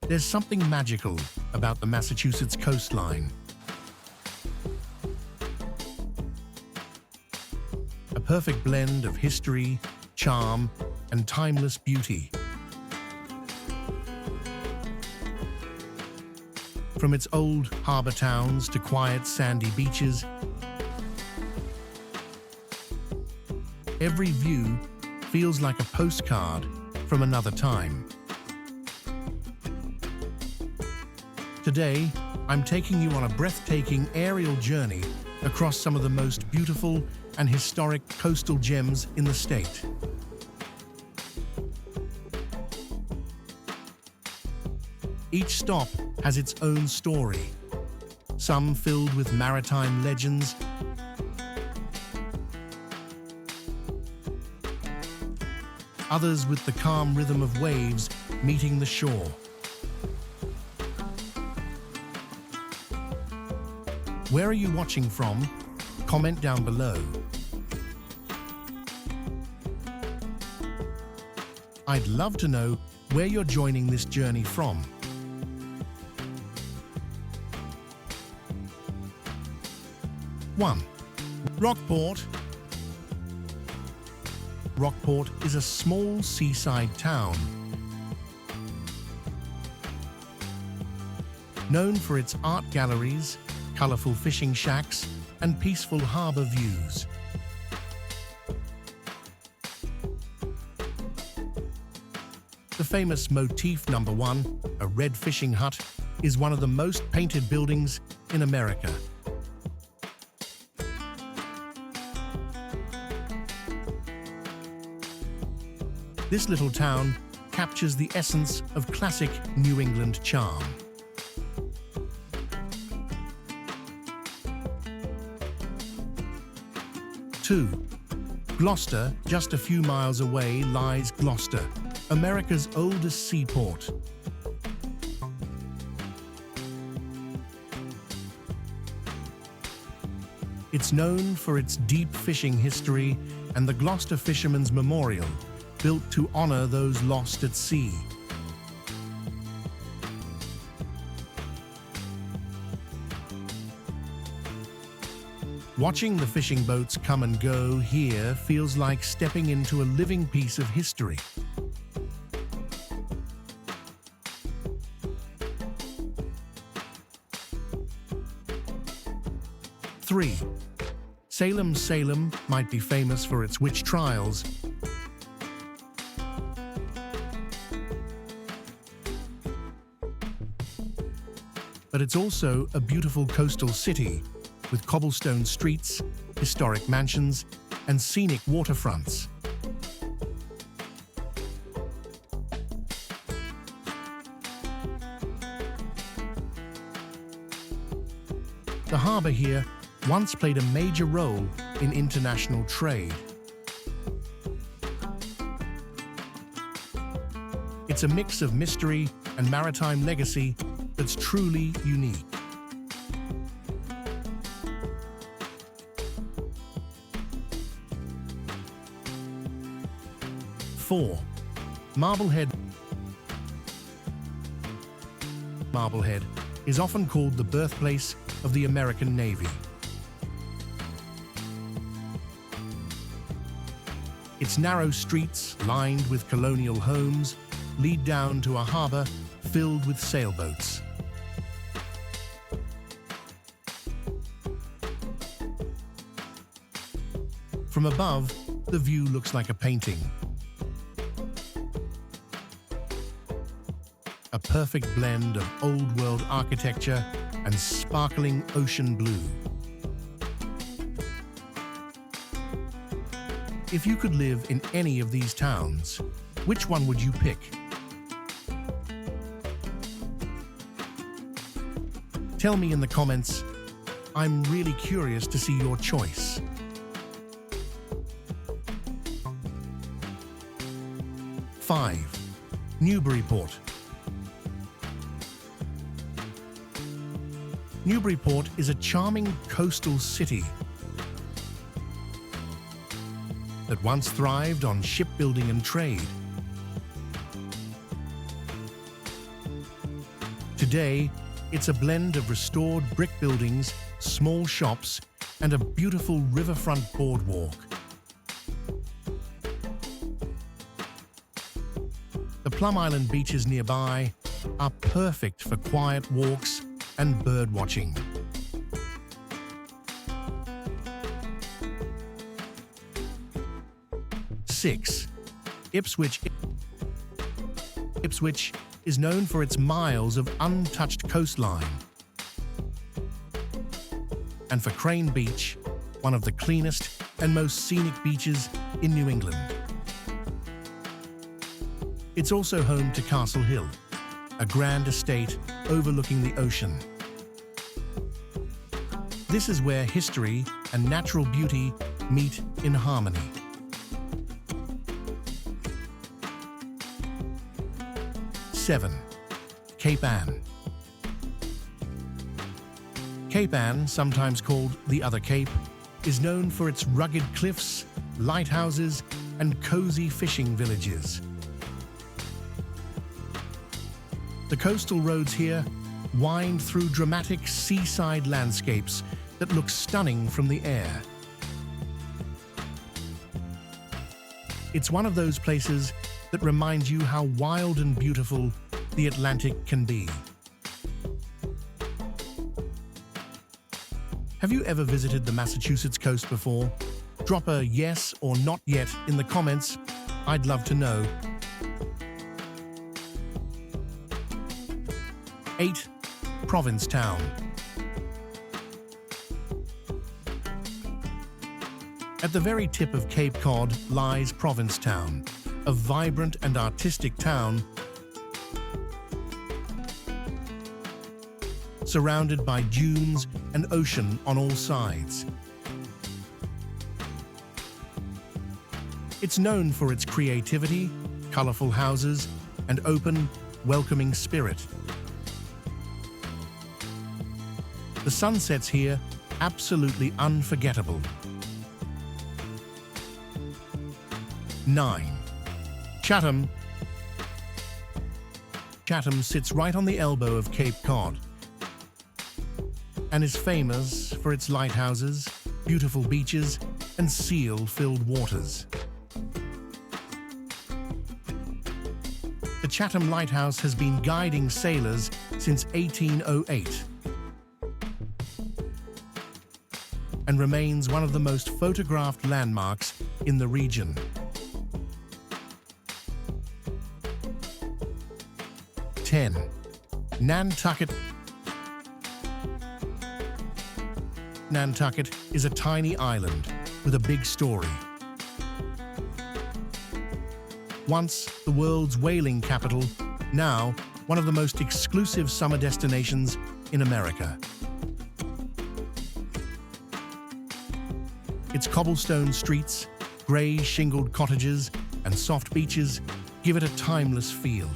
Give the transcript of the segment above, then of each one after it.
There's something magical about the Massachusetts coastline. A perfect blend of history, charm, and timeless beauty. From its old harbor towns to quiet sandy beaches, every view feels like a postcard from another time. Today, I'm taking you on a breathtaking aerial journey across some of the most beautiful and historic coastal gems in the state. Each stop has its own story, some filled with maritime legends, others with the calm rhythm of waves meeting the shore. Where are you watching from? Comment down below. I'd love to know where you're joining this journey from. One, Rockport. Rockport is a small seaside town known for its art galleries, colorful fishing shacks, and peaceful harbor views. The famous motif number 1, a red fishing hut, is one of the most painted buildings in America. This little town captures the essence of classic New England charm. 2. Gloucester, just a few miles away, lies Gloucester, America's oldest seaport. It's known for its deep fishing history and the Gloucester Fisherman's Memorial, built to honor those lost at sea. Watching the fishing boats come and go here feels like stepping into a living piece of history. Three, Salem might be famous for its witch trials, but it's also a beautiful coastal city with cobblestone streets, historic mansions, and scenic waterfronts. The harbor here once played a major role in international trade. It's a mix of mystery and maritime legacy that's truly unique. 4. Marblehead. Marblehead is often called the birthplace of the American Navy. Its narrow streets, lined with colonial homes, lead down to a harbor filled with sailboats. From above, the view looks like a painting. A perfect blend of old-world architecture and sparkling ocean blue. If you could live in any of these towns, which one would you pick? Tell me in the comments. I'm really curious to see your choice. 5. Newburyport. Newburyport is a charming coastal city that once thrived on shipbuilding and trade. Today, it's a blend of restored brick buildings, small shops, and a beautiful riverfront boardwalk. The Plum Island beaches nearby are perfect for quiet walks and bird watching. Six, Ipswich. Ipswich is known for its miles of untouched coastline, and for Crane Beach, one of the cleanest and most scenic beaches in New England. It's also home to Castle Hill, a grand estate overlooking the ocean. This is where history and natural beauty meet in harmony. Seven, Cape Ann. Cape Ann, sometimes called the Other Cape, is known for its rugged cliffs, lighthouses, and cozy fishing villages. The coastal roads here wind through dramatic seaside landscapes that look stunning from the air. It's one of those places that reminds you how wild and beautiful the Atlantic can be. Have you ever visited the Massachusetts coast before? Drop a yes or not yet in the comments. I'd love to know. 8. Provincetown. At the very tip of Cape Cod lies Provincetown, a vibrant and artistic town surrounded by dunes and ocean on all sides. It's known for its creativity, colorful houses, and open, welcoming spirit. The sunsets here absolutely unforgettable. 9. Chatham. Chatham sits right on the elbow of Cape Cod and is famous for its lighthouses, beautiful beaches, and seal-filled waters. The Chatham Lighthouse has been guiding sailors since 1808 and remains one of the most photographed landmarks in the region. 10. Nantucket. Nantucket is a tiny island with a big story. Once the world's whaling capital, now one of the most exclusive summer destinations in America. Its cobblestone streets, grey shingled cottages, and soft beaches give it a timeless feel.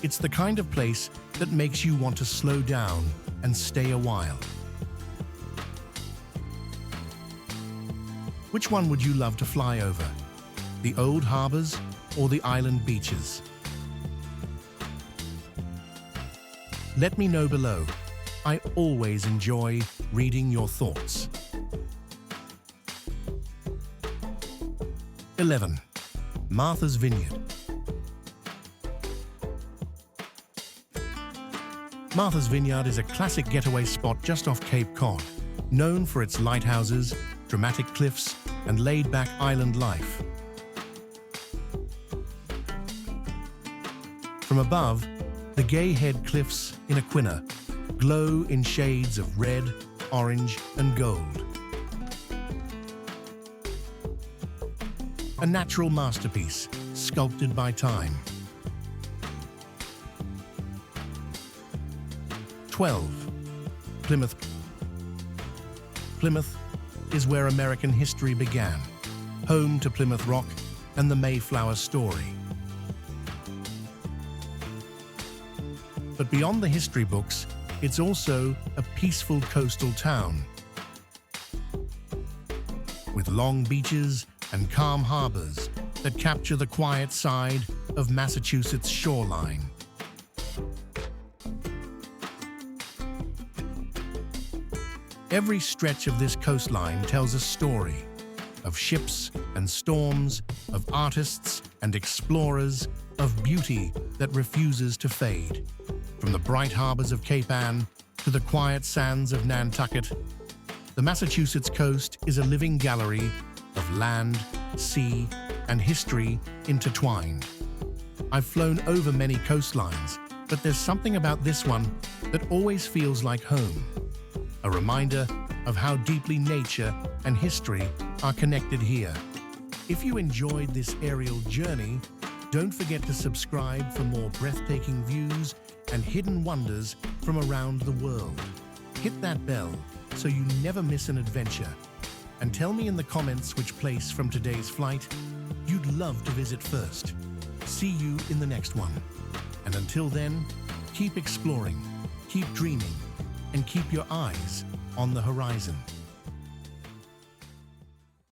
It's the kind of place that makes you want to slow down and stay a while. Which one would you love to fly over? The old harbors or the island beaches? Let me know below. I always enjoy reading your thoughts. 11. Martha's Vineyard. Martha's Vineyard is a classic getaway spot just off Cape Cod, known for its lighthouses, dramatic cliffs, and laid-back island life. From above, the Gay Head Cliffs in Aquina glow in shades of red, orange, and gold. A natural masterpiece, sculpted by time. 12. Plymouth. Plymouth is where American history began, home to Plymouth Rock and the Mayflower story. But beyond the history books, it's also a peaceful coastal town with long beaches and calm harbors that capture the quiet side of Massachusetts shoreline. Every stretch of this coastline tells a story of ships and storms, of artists and explorers, of beauty that refuses to fade. From the bright harbors of Cape Ann to the quiet sands of Nantucket, the Massachusetts coast is a living gallery of land, sea, and history intertwined. I've flown over many coastlines, but there's something about this one that always feels like home. A reminder of how deeply nature and history are connected here. If you enjoyed this aerial journey, don't forget to subscribe for more breathtaking views and hidden wonders from around the world. Hit that bell so you never miss an adventure. And tell me in the comments which place from today's flight you'd love to visit first. See you in the next one. And until then, keep exploring, keep dreaming, and keep your eyes on the horizon.